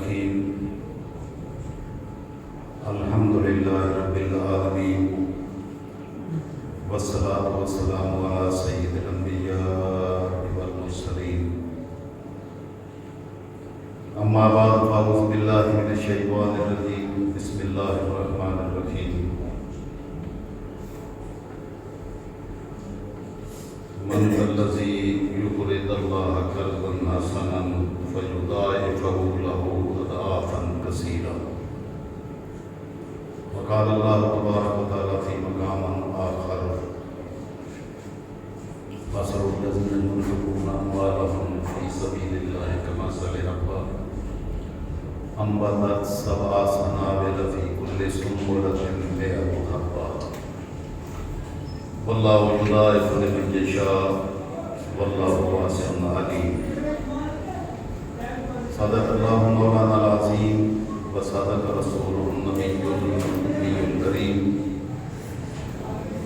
الرحیم الحمد للہ رب العالمین والصلاة والسلام علی سید الانبیاء والمرسلین اما بعد فاعوذ باللہ من الشیطان الرجیم بسم اللہ الرحمن الرحیم من ذا الذی یقرض اللہ قرضا حسنا فیضاعفہ لہ اضعافا کثیرا وقال اللہ تبارک وتعالی فی مقام آخر مثل الذین ينفقون اموالهم فی سبیل اللہ کمثل حبۃ انبتت سبع سنابل فی کل سنبلۃ مئۃ حبۃ واللہ یضاعف لمن یشاء واللہ واسع علیم صدق اللہ مولانا العظیم وصدق رسولہ النبی الامی الکریم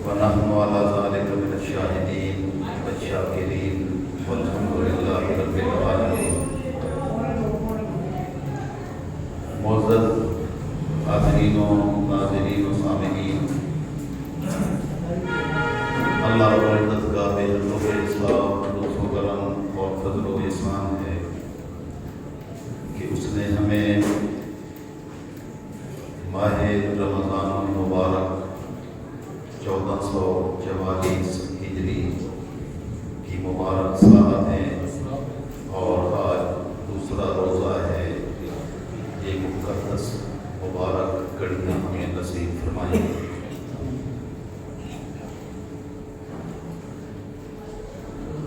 ونحن علی ذلک من الشاہدین والشاکرین والحمد للہ رب العالمین۔ معزز حاضرین و ناظرین و سامعین، اللہ رب العزت کا بے لطف اسلام لطف و کرم اور فضل و احسان ہے کہ اس نے ہمیں ماہ رمضان المبارک 1444 ہجری کی مبارک ساعتیں اور آج دوسرا روزہ ہے، یہ مقدس مبارک کڑیاں ہمیں نصیب فرمائی۔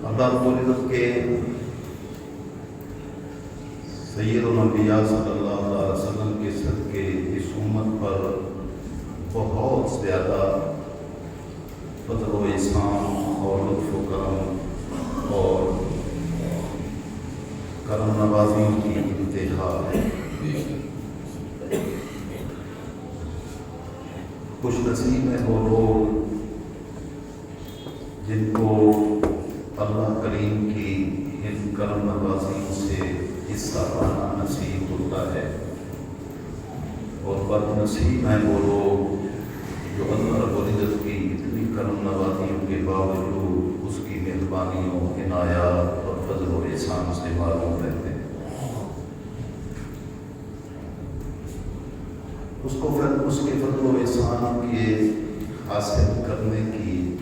اللہ رب العزت کے سید الانبیاء صلی اللہ علیہ وسلم کے صدقے اس امت پر بہت زیادہ فضل و احسان اور لطف و کرم اور کرم نوازیوں کی انتہا ہے۔ خوش نصیب ہیں وہ لوگ جن کو اللہ کریم کی ان کرم نوازیوں سے حصہ پانا نصیب ہوتا ہے، اور بد نصیب ہیں وہ لوگ جو اللہ رب العزت کی اتنی کرم نوازیوں کے باوجود اس کی مہربانیوں، عنایات اور فضل و احسان سے معروم رہتے ہیں۔ اس کے فضل و احسان کے حاصل کرنے کی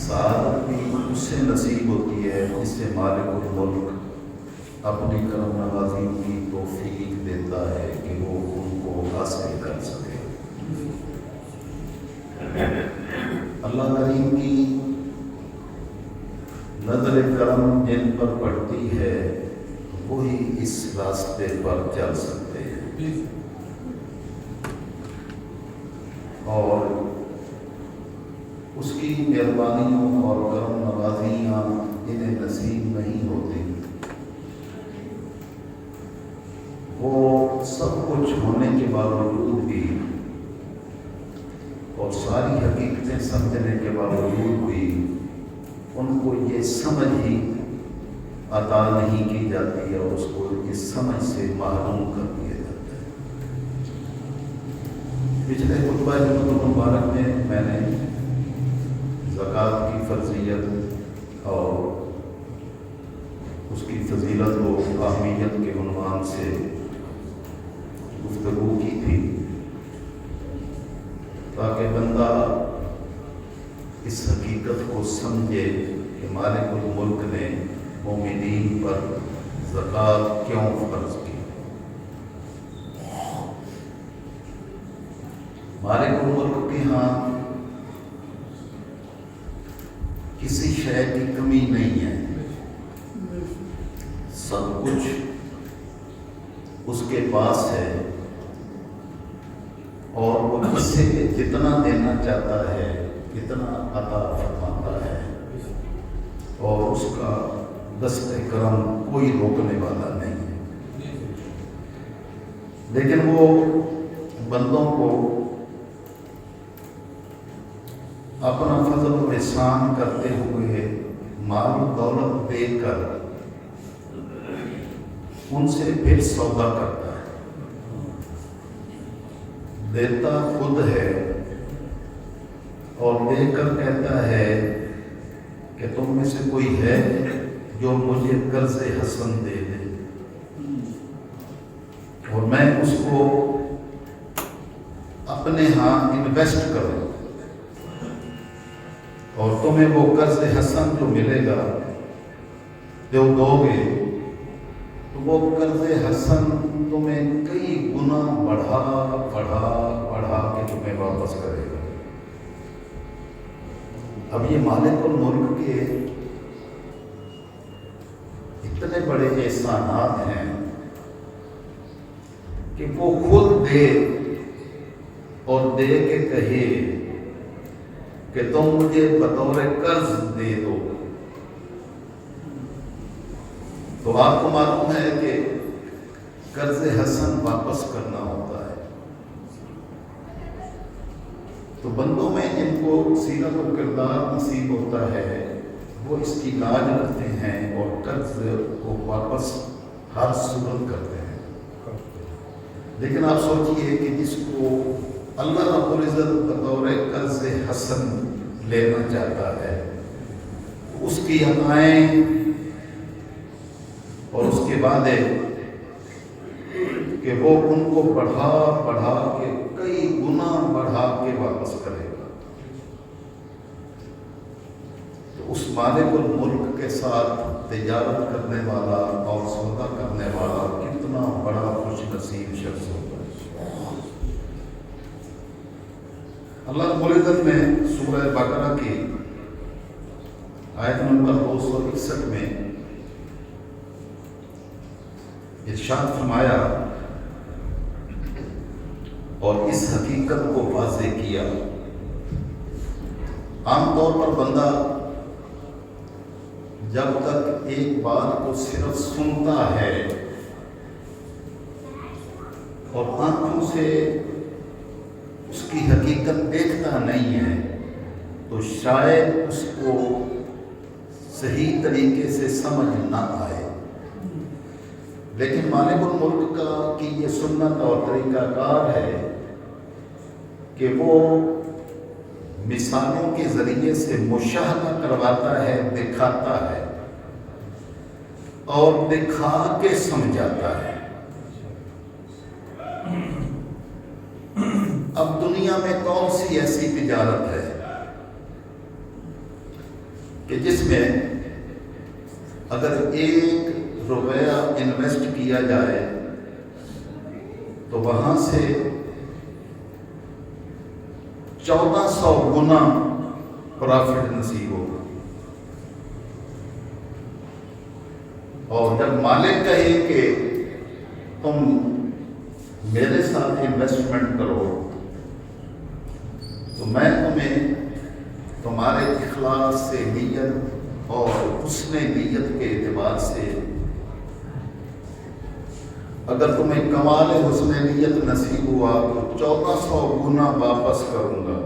سعادت بھی اس سے نصیب ہوتی ہے جس سے مالک الملک اپنی کرم نوازیوں کی توفیق دیتا ہے کہ وہ ان کو حاصل کر سکے۔ اللہ کریم کی نظر کرم جن پر پڑتی ہے وہی اس راستے پر چل سکتے ہیں، اور اس کی مہربانیوں اور کرم نوازیاں انہیں نصیب نہیں ہوتی، وہ سب کچھ ہونے کے باوجود بھی اور ساری حقیقتیں سمجھنے کے باوجود بھی ان کو یہ سمجھ ہی عطا نہیں کی جاتی ہے اور اس کو اس سمجھ سے محروم کر دیا جاتا ہے۔ پچھلے خطبہ جمعہ مبارک میں نے زکوٰۃ کی فرضیت اور اس کی فضیلت و اہمیت کے عنوان سے گفتگو کی تھی، تاکہ بندہ اس حقیقت کو سمجھے کہ مالک الملک نے مومنین پر زکوٰۃ کیوں فرض کی۔ مالک الملک کے ہاں کسی شے کی کمی نہیں ہے، سب کچھ اس کے پاس ہے، اور وہ کس سے جتنا دینا چاہتا ہے اتنا عطا فرماتا ہے، اور اس کا دست کرم کوئی روکنے والا نہیں ہے۔ لیکن وہ بندوں کو اپنا فضل و احسان کرتے ہوئے مال و دولت دے کر ان سے پھر سودا کرتا ہے، دیتا خود ہے اور دے کر کہتا ہے کہ تم میں سے کوئی ہے جو مجھے قرض حسن دے دے اور میں اس کو اپنے ہاں انویسٹ کروں، اور تمہیں وہ قرض حسن جو ملے گا جو دو گے تو وہ قرض حسن تمہیں کئی گنا بڑھا بڑھا بڑھا کے تمہیں واپس کرے گا۔ اب یہ مالک الملک کے اتنے بڑے احسانات ہیں کہ وہ خود دے اور دے کے کہے کہ تم مجھے بطور قرض دے دو، تو آپ کو معلوم ہے کہ قرض حسن واپس کرنا ہوتا ہے۔ تو بندوں میں جن کو سیرت و کردار نصیب ہوتا ہے وہ اس کی لاج رکھتے ہیں اور قرض کو واپس ہر صورت کرتے ہیں۔ لیکن آپ سوچئے کہ جس کو اللہ رب العزت بطور قرض حسن لینا چاہتا ہے، اس کی عطائیں اور اس کے وعدے کہ وہ ان کو بڑھا بڑھا کے کئی گنا بڑھا کے واپس کرے گا، تو اس مالک الملک کے ساتھ تجارت کرنے والا اور سودا کرنے والا کتنا بڑا خوش نصیب شخص ہوتا ہے۔ اللہ رب العزت نے سورہ بقرہ کی آیت نمبر 261 میں ارشاد فرمایا اور اس حقیقت کو واضح کیا۔ عام طور پر بندہ جب تک ایک بات کو صرف سنتا ہے اور آنکھوں سے اس کی حقیقت دیکھتا نہیں ہے تو شاید اس کو صحیح طریقے سے سمجھ نہ آئے، لیکن مالک الملک کا کی یہ سنت اور طریقہ کار ہے کہ وہ مثالوں کے ذریعے سے مشاہدہ کرواتا ہے، دکھاتا ہے اور دکھا کے سمجھاتا ہے۔ اب دنیا میں کون سی ایسی تجارت ہے کہ جس میں اگر 1 روپیہ انویسٹ کیا جائے تو وہاں سے 1400 گنا پرافٹ نصیب ہوگا، اور جب مالک کہے کہ تم میرے ساتھ انویسٹمنٹ کرو تو میں تمہیں تمہارے اخلاص سے، نیت اور حسن نیت کے اعتبار سے اگر تمہیں کمال حسن نیت نصیب ہوا تو 1400 گنا واپس کروں گا۔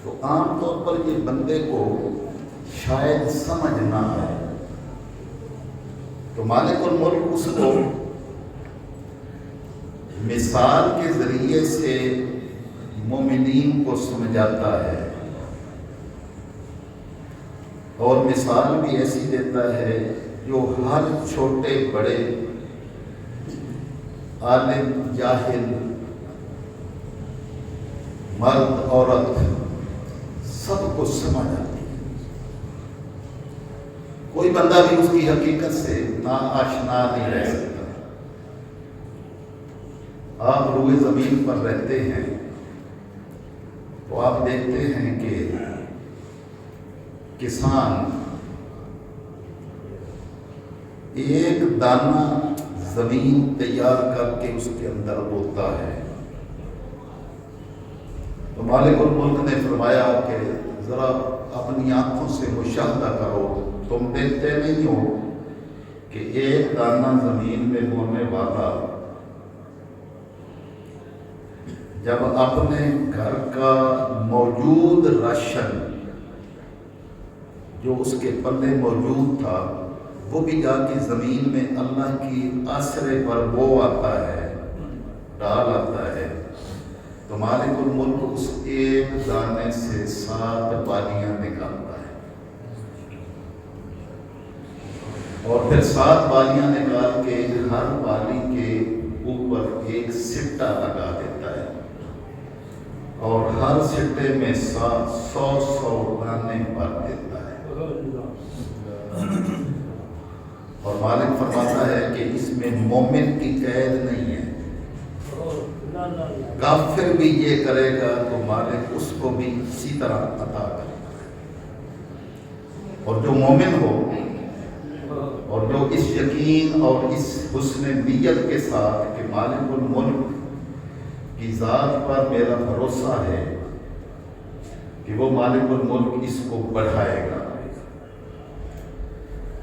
تو عام طور پر یہ بندے کو شاید سمجھ نہ آئے، تو مالک الملک اس کو مثال کے ذریعے سے مومنین کو سمجھاتا ہے، اور مثال بھی ایسی دیتا ہے جو ہر چھوٹے بڑے، عالم جاہل، مرد عورت سب کو سمجھ آتی ہے۔ کوئی بندہ بھی اس کی حقیقت سے ناآشنا نہیں رہ سکتا۔ آپ روئے زمین پر رہتے ہیں تو آپ دیکھتے ہیں کہ کسان ایک دانہ زمین تیار کر کے اس کے اندر بوتا ہے، تو مالک الملک نے فرمایا کہ ذرا اپنی آنکھوں سے مشاہدہ کرو، تم دیکھتے نہیں ہو کہ ایک دانہ زمین میں بونے والا جب اپنے گھر کا موجود راشن جو اس کے پلے موجود تھا وہ بھی جا کے زمین میں اللہ کی آسرے پر بو آتا ہے، ڈال آتا ہے، تو مالک الملک اس ایک دانے سے 7 بالیاں نکالتا ہے، اور پھر 7 بالیاں نکال کے ہر بالی کے اوپر ایک سٹا لگا دیتا ہے، اور ہر سٹے میں 100 دانے بھر دیتا ہے، اور مالک فرماتا ہے کہ اس میں مومن کی قید نہیں ہے، کافر بھی یہ کرے گا تو مالک اس کو بھی اسی طرح عطا کرے گا، اور جو مومن ہو اور جو اس یقین اور اس حسن نیت کے ساتھ کہ مالک الملک کی ذات پر میرا بھروسہ ہے کہ وہ مالک الملک اس کو بڑھائے گا،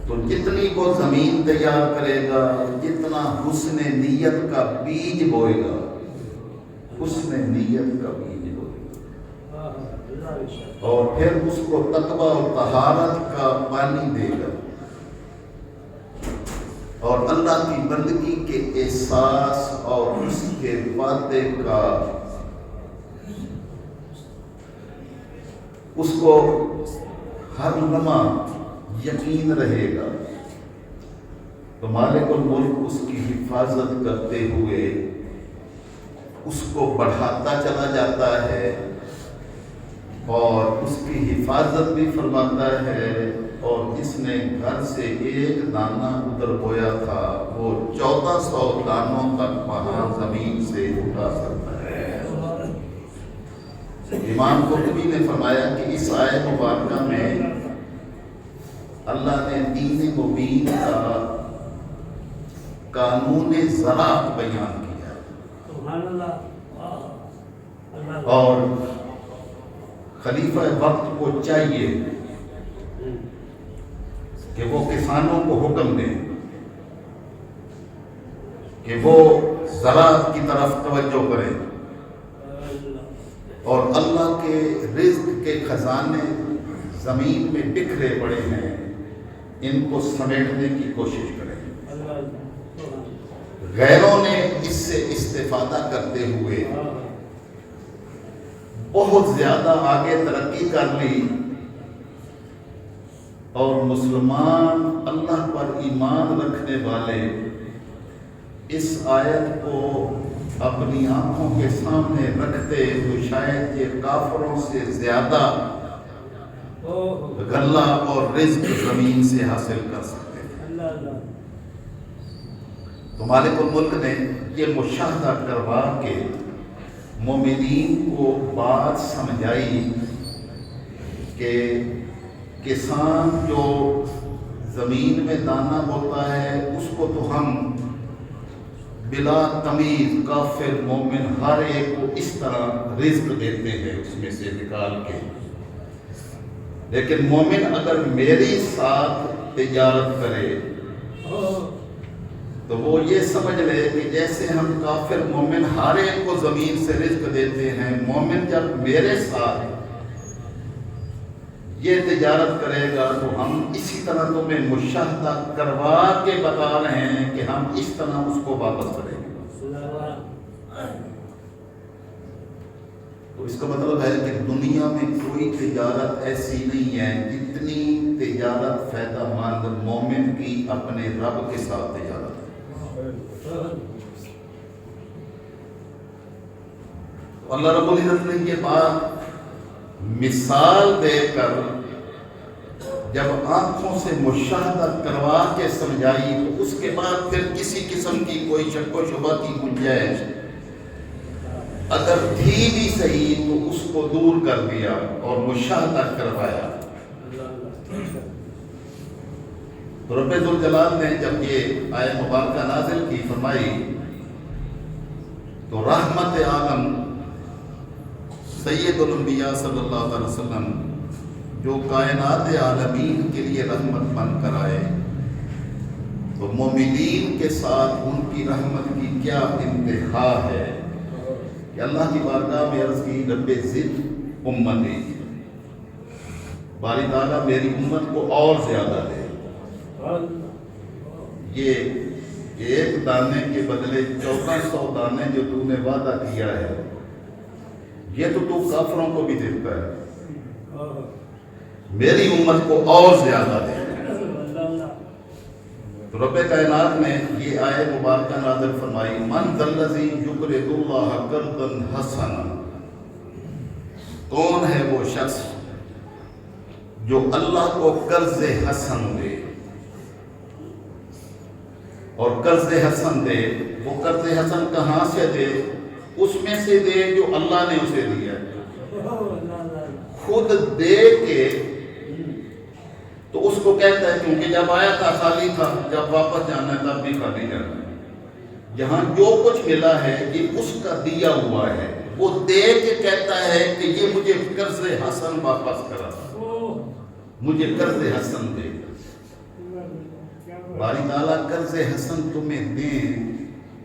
تو جتنی وہ زمین تیار کرے گا، جتنا حسن نیت کا بیج بوئے گا، حسن نیت کا بیج بوئے گا، اور پھر اس کو تقویٰ اور طہارت کا پانی دے گا، اور اللہ کی بندگی کے احساس اور اس کے وعدے کا اس کو ہر لمحہ یقین رہے گا، تو مالک الملک اس کی حفاظت کرتے ہوئے اس کو بڑھاتا چلا جاتا ہے، اور اس کی حفاظت بھی فرماتا ہے، اور جس نے گھر سے ایک دانہ ادھر بویا تھا وہ 1400 دانوں تک وہاں زمین سے اٹھا سکتا ہے۔ امام قرطبی نے فرمایا کہ اس آیت مبارکہ میں اللہ نے دین مبین کا قانون زراعت بیان کیا، اور خلیفہ وقت کو چاہیے کہ وہ کسانوں کو حکم دیں کہ وہ زراعت کی طرف توجہ کریں، اور اللہ کے رزق کے خزانے زمین میں بکھرے پڑے ہیں، ان کو سمیٹنے کی کوشش کریں۔ غیروں نے اس سے استفادہ کرتے ہوئے بہت زیادہ آگے ترقی کر لی، اور مسلمان اللہ پر ایمان رکھنے والے اس آیت کو اپنی آنکھوں کے سامنے رکھتے تو شاید یہ کافروں سے زیادہ غلہ اور رزق زمین سے حاصل کر سکتے ہیں۔ تو مالک الملک نے یہ مشاہدہ کروا کے مومنین کو بات سمجھائی کہ کسان جو زمین میں دانہ بوتا ہے اس کو تو ہم بلا تمیز کافر مومن ہر ایک کو اس طرح رزق دیتے ہیں اس میں سے نکال کے، لیکن مومن اگر میری ساتھ تجارت کرے تو وہ یہ سمجھ لے کہ جیسے ہم کافر مومن ہر ایک کو زمین سے رزق دیتے ہیں، مومن جب میرے ساتھ یہ تجارت کرے گا تو ہم اسی طرح تمہیں مشاہدہ کروا کے بتا رہے ہیں کہ ہم اس طرح اس کو واپس کریں گے۔ تو اس کا مطلب ہے کہ دنیا میں کوئی تجارت ایسی نہیں ہے جتنی تجارت فائدہ مند مومن کی اپنے رب کے ساتھ تجارت ہے۔ اللہ رب العزت نے یہ بات مثال دے کر جب آنکھوں سے مشاہدہ کروا کے سمجھائی تو اس کے بعد پھر کسی قسم کی کوئی شک و شبہ کی گنجائش اگر تھی بھی صحیح تو اس کو دور کر دیا اور مشاہدہ کروایا۔ تو رب ذوالجلال نے جب یہ آیت مبارکہ نازل کی فرمائی تو رحمت عالم سید الانبیاء صلی اللہ علیہ وسلم جو کائنات عالمین کے لیے رحمت بن کر آئے تو مومنین کے ساتھ ان کی رحمت کی کیا انتہا ہے کہ اللہ کی بارگاہ میں عرض کی رب زد امتی، باری تعالیٰ میری امت کو اور زیادہ دے۔ یہ ایک دانے کے بدلے 1400 دانے جو تو نے وعدہ کیا ہے، یہ تو کافروں کو بھی دیتا ہے، میری امت کو اور زیادہ دے۔ تو رب کائنات نے یہ آیت مبارکہ نازل فرمائی، من ذا الذی یقرض اللہ قرضا حسنا، کون ہے وہ شخص جو اللہ کو قرض حسن دے، اور قرض حسن دے، وہ قرض حسن کہاں سے دے؟ اس میں سے دے جو اللہ نے اسے دیا ہے، خود دے کے تو اس کو کہتا ہے، کیونکہ جب آیا تھا خالی تھا، جب واپس جانا ہے تب بھی خالی جانا ہے، یہاں جو کچھ ملا ہے یہ اس کا دیا ہوا ہے، وہ دے کے کہتا ہے کہ یہ مجھے قرض حسن واپس کرا، مجھے قرض حسن دے۔ باری تعالیٰ قرض حسن تمہیں دیں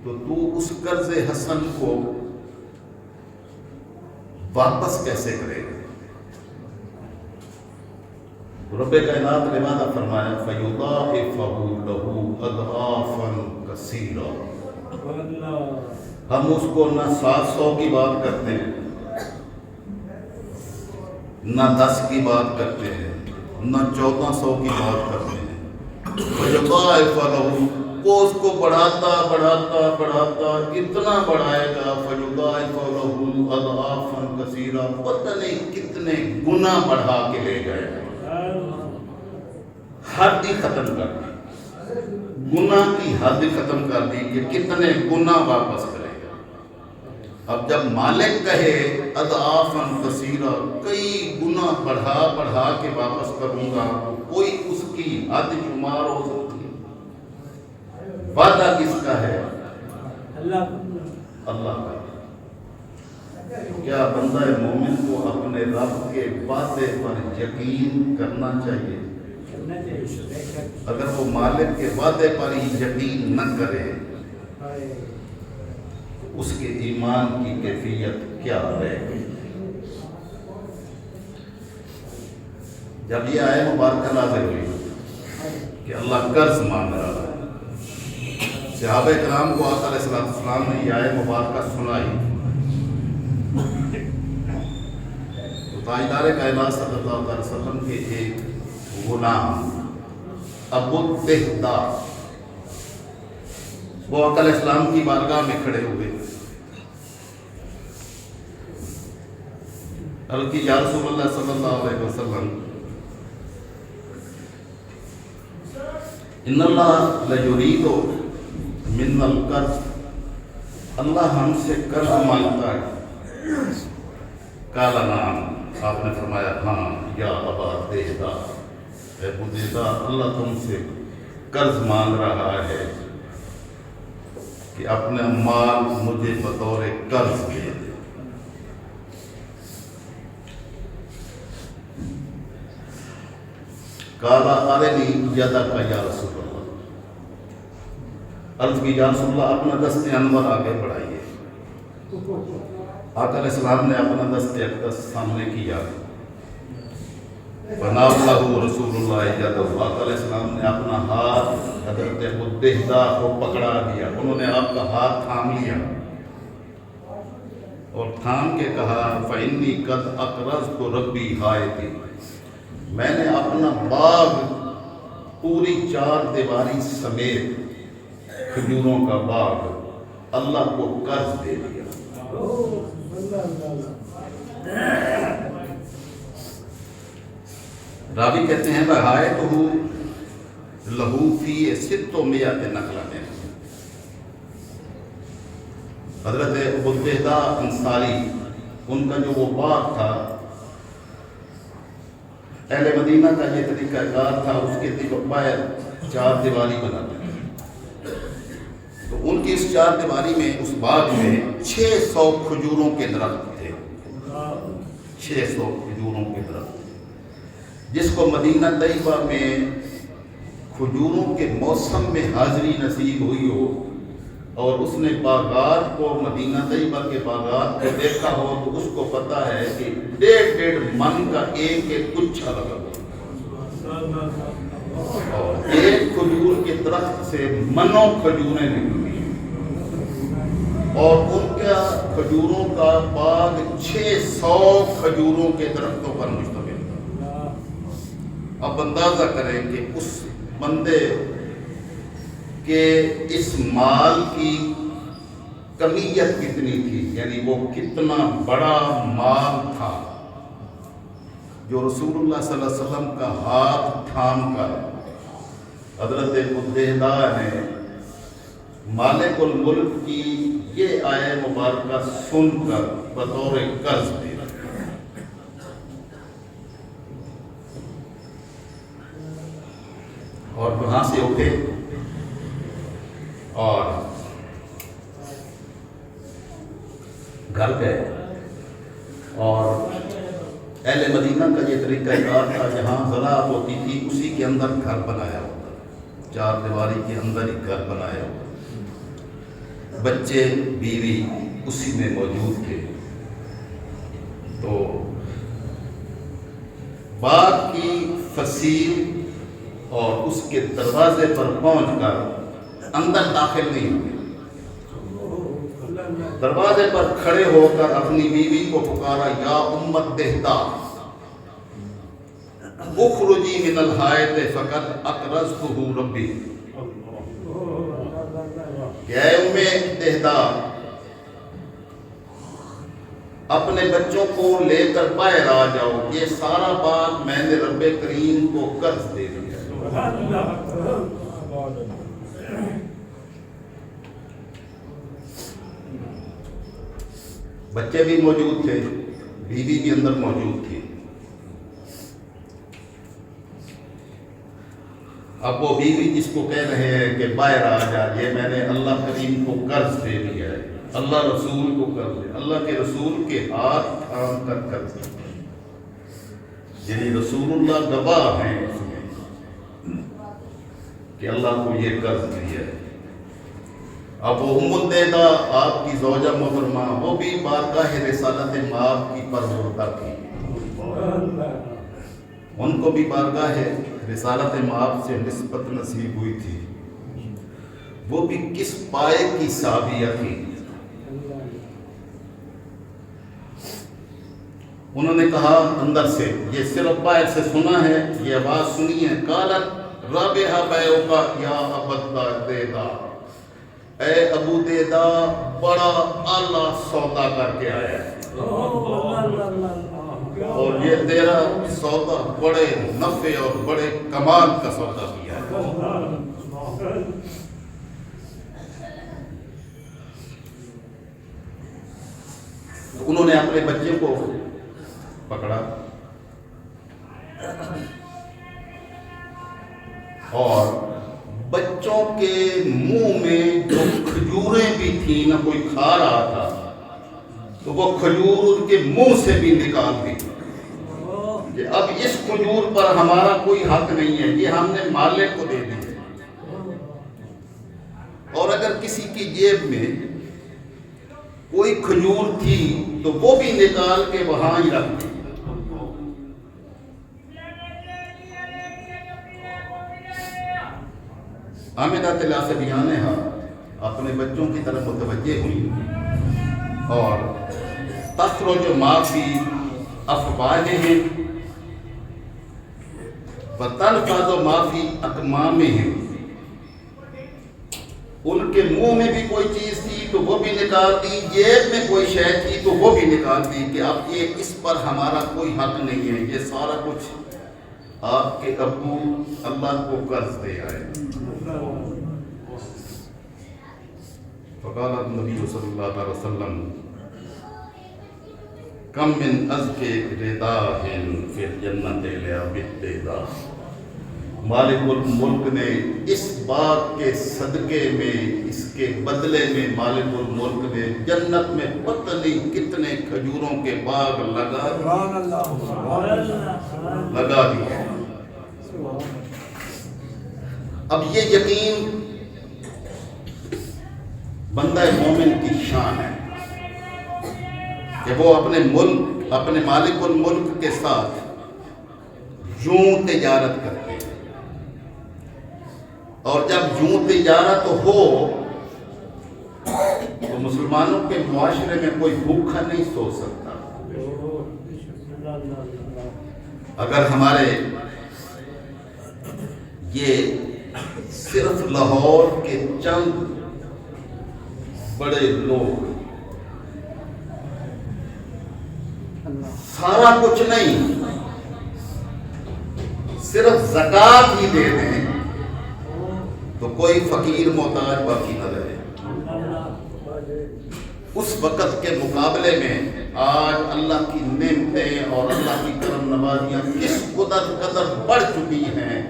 تو تو اس قرض حسن کو واپس کیسے کرے گا؟ رب کائنات نے وعدہ فرمایا فَيُضَاعِفَهُ لَهُ أَضْعَافًا كَثِيرًا، ہم اس کو نہ 700 کی بات کرتے ہیں، نہ 10 کی بات کرتے ہیں، نہ 1400 کی بات کرتے ہیں، فَيُضَاعِفَ لَهُ، وہ اس کو بڑھاتا بڑھاتا بڑھاتا اتنا بڑھائے گا، فَيُضَاعِفَ لَهُ أَضْعَافًا كَثِيرًا، پتہ نہیں کتنے گنا بڑھا کے لے جائے گا، حد ہی ختم کر دی، گناہ کی حد ختم کر دی کہ کتنے گناہ واپس کرے گا۔ اب جب مالک کہے اضعافاً کثیرہ، کئی گناہ بڑھا بڑھا کے واپس کروں گا، کوئی اس کی حد شمار ہو سکتی ہے؟ وعدہ کس کا ہے؟ اللہ کا۔ کیا بندہ مومن کو اپنے رب کے وعدے پر یقین کرنا چاہیے؟ اگر وہ مالک کے وعدے پر ہی یقین نہ کرے تو اس کے ایمان کی کیفیت کیا رہے گی؟ جب یہ آیت مبارکہ نازل ہوئی کہ اللہ قرض مانگ رہا ہے، صحابہ کرام کو آقا علیہ السلام نے یہ آیت مبارکہ سنائی تو تاجدار کائنات صلی اللہ علیہ وسلم کے ایک غلام ابو الدہدہ، وہ آقا علیہ السلام کی بارگاہ میں کھڑے ہوئے، عرض کی یا رسول اللہ صلی اللہ علیہ وسلم، ان اللہ لیرید منا القرض، اللہ ہم سے قرض مانگتا ہے۔ قال نعم، آپ نے فرمایا ہاں یا ابا دہدہ، اے ابو دہدہ، اللہ تم سے قرض مانگ رہا ہے کہ اپنا مال مجھے بطور قرض دے دے۔ قال ارنی یدک یا رسول اللہ، عرض کی یا رسول اللہ اپنا دست انور آگے بڑھائیے۔ آقا علیہ السلام نے اپنا دست اقدس سامنے کیا، فناولہ رسول اللہ یدہ، آقا علیہ السلام نے اپنا ہاتھ حضرت ابو الدہدہ کو پکڑا دیا، انہوں نے آپ کا ہاتھ تھام لیا اور تھام کے کہا فإنی قد اقرضت ربی حائطی، میں نے اپنا باغ پوری 4 دیواری سمیت کھجوروں کا باغ اللہ کو قرض دے دیا۔ راوی کہتے ہیں بہائتہ لہو فی 600 نخلۃ، حضرت ابو الدہدہ انصاری، ان کا جو وہ باغ تھا، اہل مدینہ کا یہ طریقہ کار تھا، اس کے باہر 4 دیواری بناتے تھے، تو ان کی اس 4 دیواری میں، اس باغ میں 600 کھجوروں کے درخت تھے، 600 کھجوروں کے درخت، جس کو مدینہ طیبہ میں کھجوروں کے موسم میں حاضری نصیب ہوئی ہو اور اس نے باغات کو، مدینہ طیبہ کے باغات کو دیکھا ہو، تو اس کو پتہ ہے کہ 1.5 من کا ایک گچھا لگا ہوا، اور ایک کھجور کے درخت سے منوں کھجوریں نکلی اور ان کا کھجوروں کا باغ 600 کھجوروں کے درختوں پر مشتمل تھا۔ اب اندازہ کریں کہ اس بندے کے اس مال کی کمیت کتنی تھی، یعنی وہ کتنا بڑا مال تھا جو رسول اللہ صلی اللہ علیہ وسلم کا ہاتھ تھام کر حضرت مدحدہ نے مالک الملک کی یہ آیہ مبارکہ سن کر بطور قرض دے اور وہاں سے اٹھے اور گھر گئے۔ اور اہل مدینہ کا یہ طریقہ کار تھا، جہاں زراعت ہوتی تھی اسی کے اندر گھر بنایا ہوتا، چار دیواری کے اندر ہی گھر بنایا ہوتا، بچے بیوی اسی میں موجود تھے۔ تو باغ کی فصیل اور اس کے دروازے پر پہنچ کر اندر داخل نہیں ہوئے، دروازے پر کھڑے ہو کر اپنی بیوی کو پکارا، یا امت دہدہ اخرجی من الحائط فقد اقرضتہ ربی، کہ اے ام دہدہ اپنے بچوں کو لے کر باہر آ جاؤ، یہ سارا باغ میں نے رب کریم کو قرض دے دیا۔ بچے بھی موجود تھے، بیوی بھی اندر موجود تھی۔ اب وہ بیوی جس کو کہہ رہے ہیں کہ باہر آ جا، یہ میں نے اللہ کریم کو قرض دے دیا ہے، اللہ رسول کو قرض دے، اللہ کے رسول کے ہاتھ تھام کر قرض دیا، یعنی رسول اللہ گواہ ہیں اس میں کہ اللہ کو یہ قرض دیا ہے۔ اب وہ ام الدہدہ آپ کی زوجہ محترمہ، وہ بھی بارگاہ رسالت مآب کی پروردہ تھی، ان کو بھی بارگاہ رسالت مآب سے نسبت نصیب ہوئی تھی، وہ بھی کس پائے کی سابیہ تھی۔ انہوں نے کہا اندر سے، یہ صرف باہر سے سنا ہے، یہ آواز سنی ہے، قالت رابحہ بیعکا یا ابا دہدہ، اے ابو دہدہ بڑا اعلیٰ سودا کر کے آیا ہے، اور یہ تیرا سودا بڑے نفع اور بڑے کمال کا سودا کیا ہے۔ انہوں نے اپنے بچے کو پکڑا اور بچوں کے منہ میں جو کھجوریں بھی تھیں نہ کوئی کھا رہا تھا، تو وہ کھجور ان کے منہ سے بھی نکال دی کہ اب اس کھجور پر ہمارا کوئی حق نہیں ہے، یہ ہم نے مالک کو دے دی ہے۔ اور اگر کسی کی جیب میں کوئی کھجور تھی تو وہ بھی نکال کے وہاں ہی رکھ دی۔ حامدہ تلا سے بیانہ اپنے بچوں کی طرف متوجہ ہوئی اور تخرج ما فی افواہہم وتلفظ ما فی اکمامہم، ان کے منہ میں بھی کوئی چیز تھی تو وہ بھی نکال دی، جیب میں کوئی شے تھی تو وہ بھی نکال دی کہ اب یہ اس پر ہمارا کوئی حق نہیں ہے، یہ سارا کچھ آپ کے ابو اللہ کو قرض دے آئے۔ فقال النبی صلی اللہ علیہ وسلم کم من ازکے رداء فی الجنت لأبی الدہدہ، مالک الملک نے اس بات کے صدقے میں، اس کے بدلے میں مالک الملک نے جنت میں پتہ نہیں کتنے کھجوروں کے باغ لگا دیے۔ اب یہ یقین بندہ مومن کی شان ہے کہ وہ اپنے ملک، اپنے مالک الملک کے ساتھ یوں تجارت کرتے ہیں اور جب یوں تجارت ہو تو مسلمانوں کے معاشرے میں کوئی بھوکا نہیں سو سکتا۔ اگر ہمارے یہ صرف لاہور کے چند بڑے لوگ سارا کچھ نہیں صرف زکوٰۃ ہی دے دیں تو کوئی فقیر محتاج باقی نہ رہے۔ اس وقت کے مقابلے میں آج اللہ کی نعمتیں اور اللہ کی کرم نوازیاں کس قدر بڑھ چکی ہیں،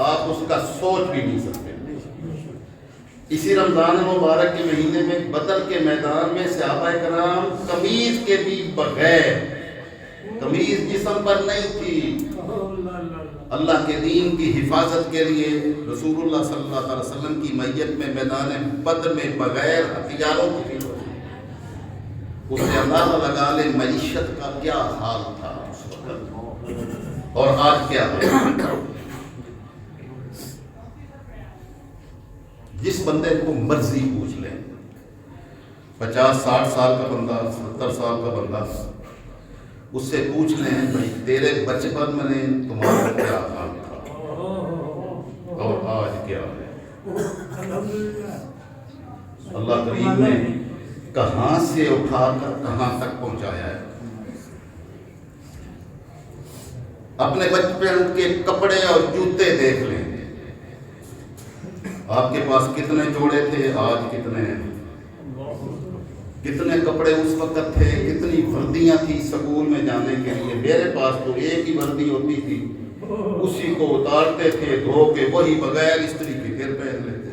آپ اس کا سوچ بھی نہیں سکتے۔ اسی رمضان مبارک کے مہینے میں بدر کے میدان میں صحابہ کرام قمیض کے بھی بغیر، قمیض جسم پر نہیں تھی، اللہ کے دین کی حفاظت کے لیے رسول اللہ صلی اللہ علیہ وسلم کی معیت میں میدان بدر میں بغیر ہتھیاروں کی، اس سے اندازہ لگا لے معیشت کا کیا حال تھا اس وقت اور آج کیا ہے۔ جس بندے کو مرضی پوچھ لیں، 50-60 سال کا بندہ، 70 سال کا بندہ، اس سے پوچھ لیں بھائی تیرے بچپن میں تمہارا کیا حال تھا اور آج کیا ہے۔ اللہ کریم نے کہاں سے اٹھا کر کہاں تک پہنچایا ہے۔ اپنے بچپن کے کپڑے اور جوتے دیکھ لیں، آپ کے پاس کتنے جوڑے تھے، آج کتنے ہیں۔ کتنے کپڑے اس وقت تھے، کتنی وردیاں تھی سکول میں جانے کے لیے۔ میرے پاس تو ایک ہی وردی ہوتی تھی، اسی کو اتارتے تھے دھو کے، وہی بغیر استری کے پھر پہن لیتے۔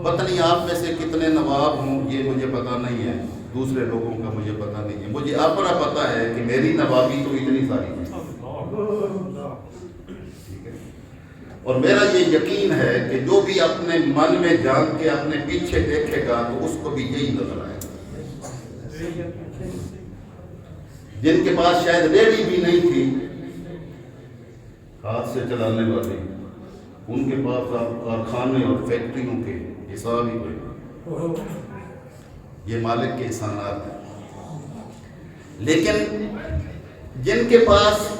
پتہ نہیں آپ میں سے کتنے نواب ہوں، یہ مجھے پتہ نہیں ہے، دوسرے لوگوں کا مجھے پتہ نہیں ہے۔ مجھے اپنا پتہ ہے کہ میری نوابی تو اتنی ساری تھی، اور میرا یہ یقین ہے کہ جو بھی اپنے من میں جان کے اپنے پیچھے دیکھے گا تو اس کو بھی یہی نظر آئے گا۔ جن کے پاس شاید ریڑھی بھی نہیں تھی، ہاتھ سے چلانے والی، ان کے پاس کارخانے اور فیکٹریوں کے حساب ہی کوئی، یہ مالک کے احسانات ہیں۔ لیکن جن کے پاس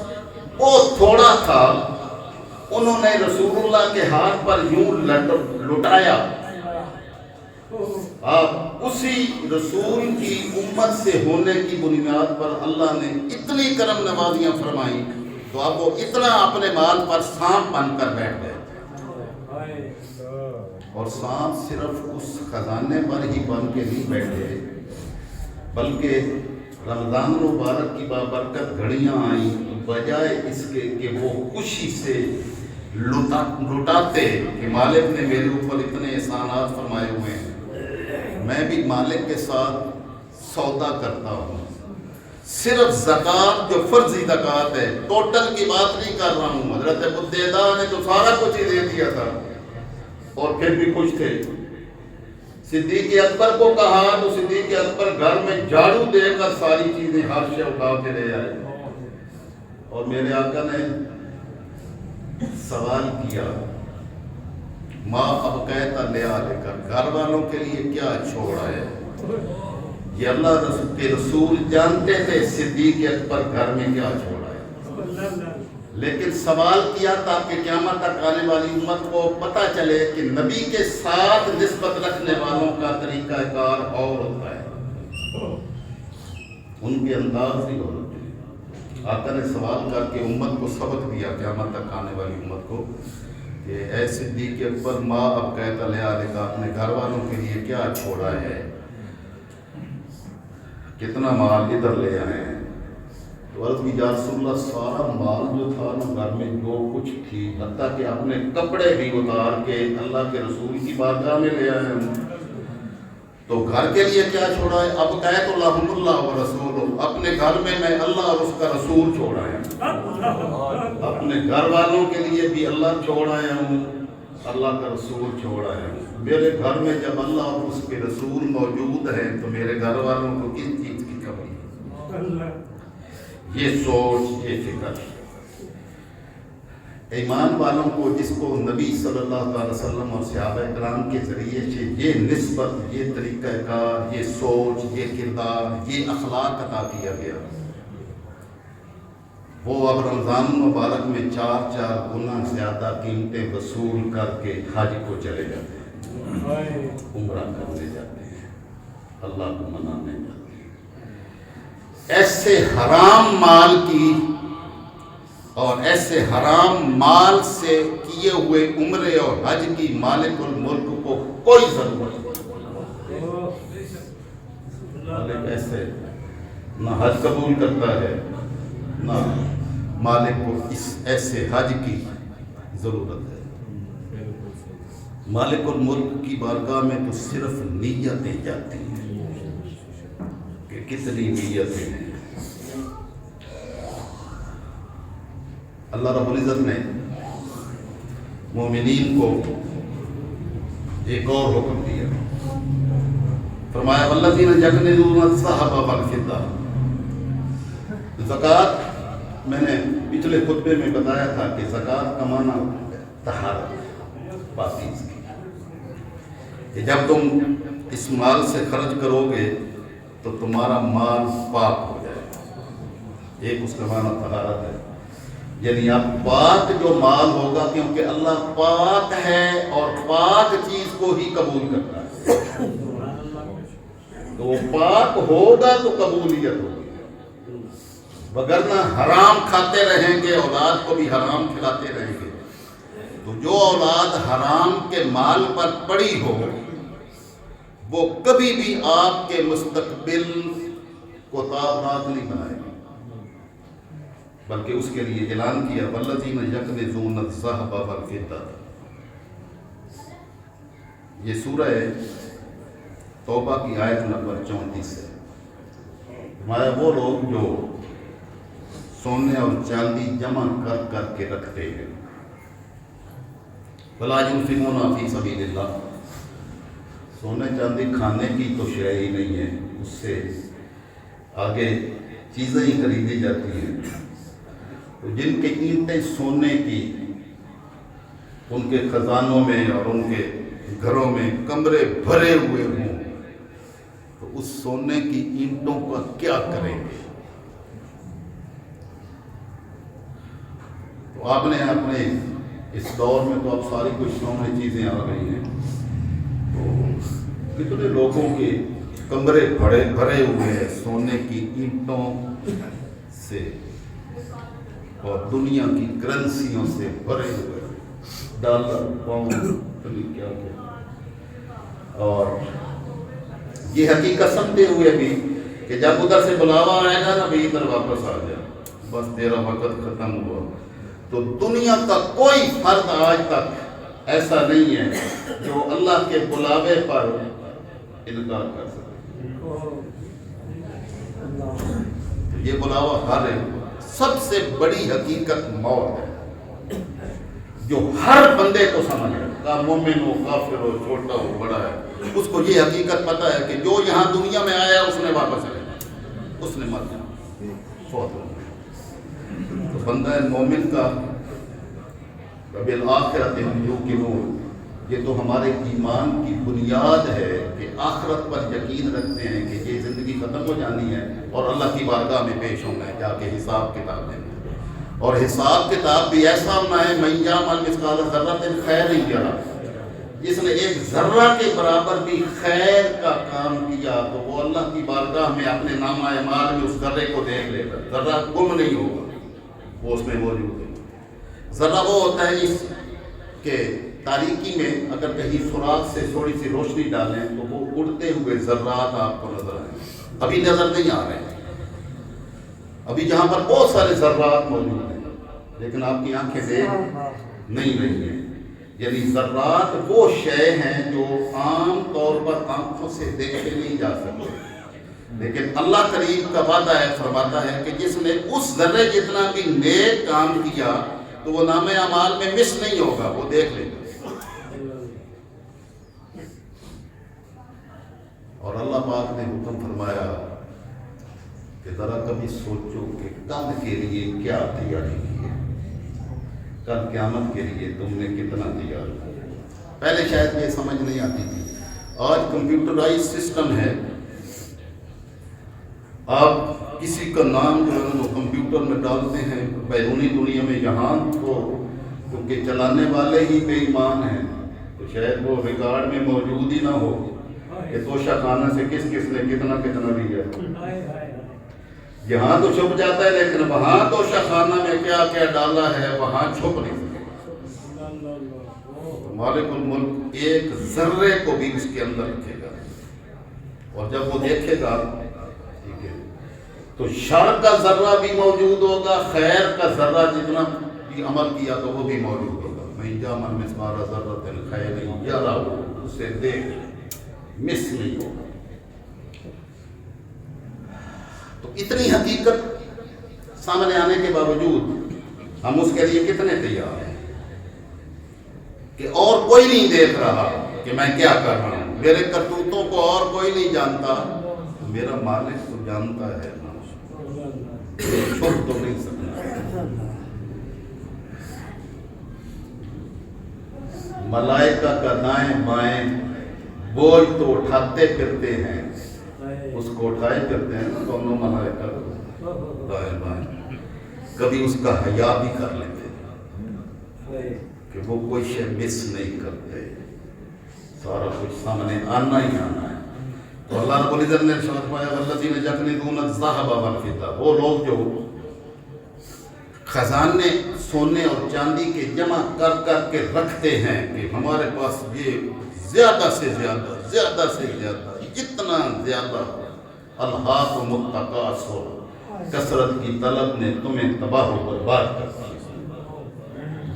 بہت تھوڑا تھا، انہوں نے رسول اللہ کے ہاتھ پر یوں لٹایا۔ آپ اسی رسول کی امت سے ہونے کی بنیاد پر اللہ نے اتنی کرم نوازیاں فرمائیں تو اب وہ اتنا اپنے مال پر سانپ بن کر بیٹھ گئے، اور سانپ صرف اس خزانے پر ہی بن کے نہیں بیٹھے، بلکہ رمضان مبارک کی بابرکت گھڑیاں آئیں، بجائے اس کے کہ وہ خوشی سے لٹاتے کہ مالک نے میرے اوپر اتنے احسانات فرمائے ہوئے ہیں، میں بھی مالک کے ساتھ سودا کرتا ہوں۔ صرف زکوٰۃ جو فرضی زکوٰۃ ہے، ٹوٹل کی بات نہیں کر رہا ہوں، حضرت ابوالدرداء نے تو سارا کچھ ہی دے دیا تھا اور پھر بھی خوش تھے۔ صدیق اکبر کو کہا تو صدیق اکبر گھر میں جھاڑو دے کر ساری چیزیں ہاتھ سے اٹھا کے لے آئے، اور میرے آقا نے سوال کیا، ماں اب کہتا لے کر گھر والوں کے لیے کیا چھوڑا ہے۔ یہ اللہ کے رسول جانتے تھے صدیق اکبر گھر میں کیا چھوڑا ہے، لیکن سوال کیا تاکہ قیامت تک آنے والی امت کو پتہ چلے کہ نبی کے ساتھ نسبت رکھنے والوں کا طریقہ کار اور ہوتا ہے، ان کے انداز ہی اور ہوتے ہیں۔ آقا نے سوال کر کے امت کو سبق دیا، قیامت تک آنے والی امت کو، کہ اے صدیق اکبر ماں اب کہتا لے کا اپنے گھر والوں کے لیے کیا چھوڑا ہے، کتنا مال ادھر لے آئے ہیں۔ تو عرض کی یا رسول اللہ سارا مال جو تھا نا گھر میں جو کچھ تھی، حتیٰ کہ اپنے کپڑے بھی اتار کے اللہ کے رسول کی بارگاہ میں لے آئے ہوں، تو گھر کے لیے کیا چھوڑا ہے؟ اب قید اللہم اللہ و رسول، اپنے گھر میں میں اللہ اور اس کا رسول چھوڑا ہے، اپنے گھر والوں کے لیے بھی اللہ چھوڑ آیا ہوں، اللہ کا رسول چھوڑ آیا ہوں۔ میرے گھر میں جب اللہ اور اس کے رسول موجود ہیں تو میرے گھر والوں کو کس چیز کی کمی ہے؟ یہ سوچ، یہ فکر، ایمان والوں کو جس کو نبی صلی اللہ علیہ وسلم اور صحابہ کرام کے ذریعے سے یہ نسبت، یہ طریقہ کار، یہ سوچ، یہ کردار، یہ اخلاق عطا کیا گیا، وہ اب رمضان المبارک میں 4 گنا زیادہ قیمتیں وصول کر کے حج کو چلے جاتے ہیں، عمرہ کرنے جاتے ہیں، اللہ کو منانے جاتے ہیں۔ ایسے حرام مال کی اور ایسے حرام مال سے کیے ہوئے عمرے اور حج کی مالک الملک کو کوئی ضرورت نہیں۔ مالک ایسے نہ حج قبول کرتا ہے، نہ مالک کو اس ایسے حج کی ضرورت ہے۔ مالک الملک کی بارگاہ میں تو صرف نیتیں جاتی ہیں کہ کتنی نیتیں ہیں۔ اللہ رب العزت نے مومنین کو ایک اور حکم دیا، فرمایا والذین یکنزون الذھب والفضہ۔ زکوٰۃ میں نے پچھلے خطبے میں بتایا تھا کہ زکوٰۃ کا معنی طہارت، پاکیزگی، کہ جب تم اس مال سے خرچ کرو گے تو تمہارا مال پاک ہو جائے گا۔ ایک اس کا معنی طہارت ہے، یعنی اب پاک جو مال ہوگا، کیونکہ اللہ پاک ہے اور پاک چیز کو ہی قبول کرتا ہے، تو وہ پاک ہوگا تو قبولیت ہوگی، وگرنہ حرام کھاتے رہیں گے، اولاد کو بھی حرام کھلاتے رہیں گے، تو جو اولاد حرام کے مال پر پڑی ہو وہ کبھی بھی آپ کے مستقبل کو تابناک نہیں بنائے گی، بلکہ اس کے لیے اعلان کیا والذین یکنزون الذھب والفضہ۔ یہ سورہ توبہ کی آیت نمبر 34 ہے۔ ہمارا وہ لوگ جو سونے اور چاندی جمع کر کر کے رکھتے ہیں، ولا ينفقون فی سبیل اللہ، سونے چاندی کھانے کی تو شے ہی نہیں ہے، اس سے آگے چیزیں ہی خریدی جاتی ہیں، تو جن کی اینٹیں سونے کی، ان کے خزانوں میں اور ان کے گھروں میں کمرے بھرے ہوئے ہوں، تو اس سونے کی اینٹوں کا کیا کریں گے؟ تو آپ نے اپنے اس دور میں تو اب ساری کچھ سونے چیزیں آ گئی ہیں، تو کتنے لوگوں کے کمرے بھرے ہوئے ہیں سونے کی اینٹوں سے اور دنیا کی کرنسیوں سے بھرے ہوئے، ڈالر، پاؤنڈ، کیا کیا، اور یہ حقیقت سمجھتے ہوئے بھی کہ جب ادھر سے بلاوا آئے گا نا بھی ادھر واپس آ جائے، بس تیرا وقت ختم ہوا۔ تو دنیا کا کوئی فرد آج تک ایسا نہیں ہے جو اللہ کے بلاوے پر انکار کر سکے۔ یہ بلاوا ہر سب سے بڑی حقیقت موت ہے، جو ہر بندے کو سمجھ ہے، کا مومن ہو، کافر ہو، چھوٹا ہو، بڑا ہے، اس کو یہ حقیقت پتہ ہے کہ جو یہاں دنیا میں آیا اس نے واپس آنا، اس نے مر جانا، فوت ہو۔ تو بندہ مومن کا بالآخرۃ ہم یوقنون، یہ تو ہمارے ایمان کی بنیاد ہے کہ آخرت پر یقین رکھتے ہیں کہ یہ زندگی ختم ہو جانی ہے اور اللہ کی بارگاہ میں پیش ہونا ہے، جا کے حساب کتاب دینا ہے، اور حساب کتاب بھی ایسا ہونا ہے من یعمل مثقال ذرۃ خیرا یرہ، جس نے ایک ذرہ کے برابر بھی خیر کا کام کیا تو وہ اللہ کی بارگاہ میں اپنے نامہ اعمال میں اس ذرے کو دیکھ لے گا، ذرہ گم نہیں ہوگا، وہ اس میں موجود ہے۔ ذرہ وہ ہوتا ہے جس کے تاریکی میں اگر کہیں سوراخ سے تھوڑی سی روشنی ڈالیں تو وہ اڑتے ہوئے ذرات آپ کو نظر آئیں، ابھی نظر نہیں آ رہے ہیں، ابھی جہاں پر بہت سارے ذرات موجود ہیں لیکن آپ کی آنکھیں دیکھ نہیں رہی ہیں، یعنی ذرات وہ شے ہیں جو عام طور پر آنکھوں سے دیکھے نہیں جا سکتے، لیکن اللہ کریم کا وعدہ ہے، فرماتا ہے کہ جس نے اس ذرے جتنا بھی نیک کام کیا تو وہ نامہ اعمال میں مس نہیں ہوگا، وہ دیکھ لے گا۔ اور اللہ پاک نے حکم فرمایا کہ ذرا کبھی سوچو کہ کل کے لیے کیا تیاری کی ہے، کل قیامت کے لیے تم نے کتنا دیا. پہلے شاید یہ سمجھ نہیں آتی تھی. آج کمپیوٹرائز سسٹم ہے. آپ کسی کا نام جو ہے وہ کمپیوٹر میں ڈالتے ہیں بیرونی دنیا میں، یہاں تو کیونکہ چلانے والے ہی بے ایمان ہیں تو شاید وہ ریکارڈ میں موجود ہی نہ ہو کہ توشہ خانہ سے کس کس نے کتنا کتنا دیا. یہاں تو چھپ جاتا ہے لیکن وہاں توشہ خانہ میں کیا کیا ڈالا ہے وہاں چھپ نہیں سکے. مالک الملک ایک ذرے کو بھی اس کے اندر رکھے گا، اور جب وہ دیکھے گا ٹھیک ہے تو شر کا ذرہ بھی موجود ہوگا، خیر کا ذرہ جتنا بھی عمل کیا تو وہ بھی موجود ہوگا. میں جامع مثقال ذرۃ خیر یرہ، اسے دیکھ مس نہیں ہوگا. تو اتنی حقیقت سامنے آنے کے باوجود ہم اس کے لیے کتنے تیار ہیں کہ اور کوئی نہیں دیکھ رہا کہ میں کیا کر رہا ہوں، میرے کرتوتوں کو اور کوئی نہیں جانتا، میرا مالک تو جانتا ہے، چھپ تو نہیں سکتا. ملائکہ کا دائیں بائیں بوجھ تو اٹھاتے پھرتے ہیں، اس کو اٹھائے پھرتے ہیں دونوں ملائکہ دائیں بائیں. کبھی اس کا حیا بھی کر لیتے ہیں کہ وہ کوئی شے مس نہیں کرتے، سارا کچھ سامنے آنا ہی آنا ہے. تو اللہ رب العزت نے ارشاد فرمایا والذین یکنزون الذھب والفضہ، وہ لوگ جو خزانے سونے اور چاندی کے جمع کر کر کے رکھتے ہیں کہ ہمارے پاس یہ زیادہ سے زیادہ جتنا زیادہ. الہاکم التکاثر، کثرت کی طلب نے تمہیں تباہ و برباد کر دیا.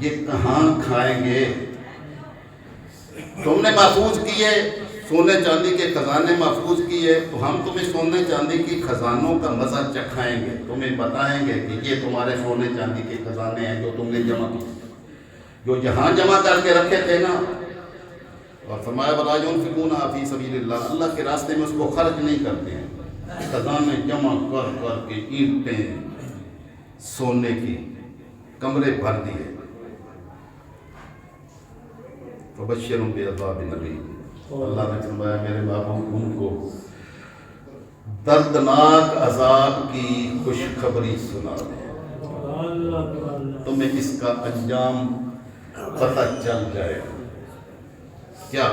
یہ کہاں کھائیں گے؟ تم نے محفوظ کیے سونے چاندی کے خزانے محفوظ کیے تو ہم تمہیں سونے چاندی کی خزانوں کا مزہ چکھائیں گے، تمہیں بتائیں گے کہ یہ تمہارے سونے چاندی کے خزانے ہیں جو تم نے جمع کیے، جو جہاں جمع کر کے رکھے تھے نا. اور فرمایا وَلَا يُنْفِقُونَ فِي سَبِيلِ اللَّهِ، اللہ کے راستے میں اس کو خرچ نہیں کرتے ہیں. خزانے جمع کر کر کے اینٹیں سونے کی کمرے بھر دیے. فَبَشِّرْهُم بِعَذَابٍ أَلِيمٍ، اللہ نے فرمایا میرے محبوب ان کو دردناک عذاب کی خوشخبری سنا دے، تمہیں اس کا انجام پتہ چل جائے گا. کیا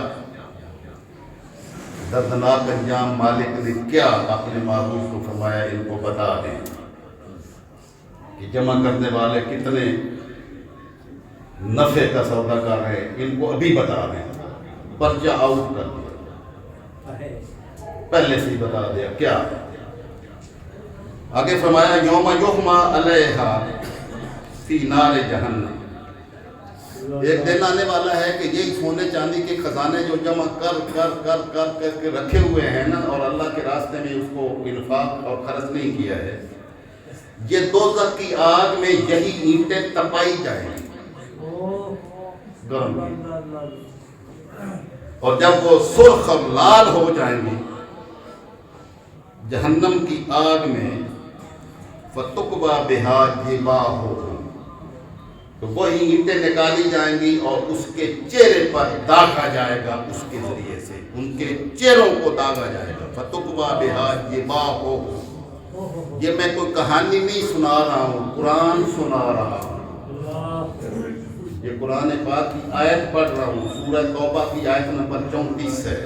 دردناک انجام مالک نے کیا اپنے محبوب کو فرمایا ان کو بتا دیں کہ جمع کرنے والے کتنے نفع کا سودا کر رہے ہیں، ان کو ابھی بتا دیں. پرچہ آؤٹ کر دیا، پہلے سے ہی بتا دیا. کیا آگے فرمایا یوم یحمى علیہا فی نار جہنم، ایک دن آنے والا ہے کہ یہ سونے چاندی کے خزانے جو جمع کر کر کر کر کر کے رکھے ہوئے ہیں نا اور اللہ کے راستے میں اس کو انفاق اور خرچ نہیں کیا ہے، یہ دوزخ کی آگ میں یہی اینٹیں تپائی جائیں گی گرم، اور جب وہ سرخ اور لال ہو جائیں گی جہنم کی آگ میں فَتُقْوَى بِهَا جِبَاهُهُمْ، تو وہی اینٹیں نکالی جائیں گی اور اس کے چہرے پر داغا جائے گا، اس کے ذریعے سے ان کے چہروں کو داغا جائے گا. فَتُقْوَى بِهَا جِبَاهُهُمْ، یہ میں کوئی کہانی نہیں سنا رہا ہوں، قرآن سنا رہا ہوں. یہ قرآن پاک کی آیت پڑھ رہا ہوں، سورہ توبہ کی آیت نمبر 34 ہے.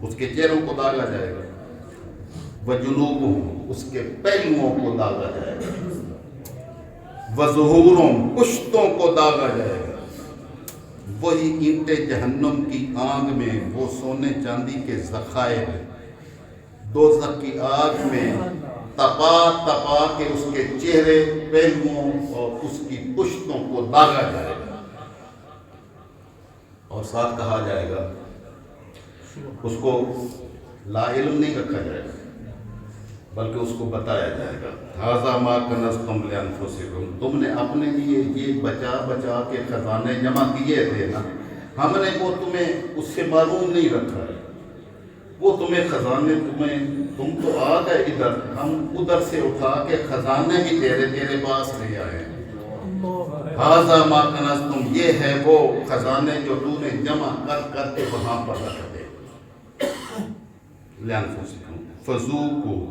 اس کے چہروں کو داغا جائے گا، وَجُنُوبُهُمْ، اس کے پہلوؤں کو داغا جائے گا، وَظُهُورُهُمْ، پشتوں کو داغا جائے گا. وہی اینٹیں جہنم کی آگ میں وہ سونے چاندی کے ذخائر دوزخ کی آگ میں تپا تپا کے اس کے چہرے پہلوؤں اور اس کی پشتوں کو داغا جائے گا، اور ساتھ کہا جائے گا اس کو لا علم نہیں رکھا جائے گا بلکہ اس کو بتایا جائے گا ھذا ما کنزتم لانفسکم، تم نے اپنے لیے یہ بچا بچا کے خزانے جمع کیے تھے نا، ہم نے وہ تمہیں اس سے معلوم نہیں رکھا ہے، وہ تمہیں خزانے تم تو آ گئے ادھر، ہم ادھر سے اٹھا کے خزانے بھی تیرے پاس لے آئے. ھذا ما کنزتم، یہ ہے وہ خزانے جو تو نے جمع کر کر کے وہاں پر رکھ دے، لِأَنفُسِکُم فَذُوقُوا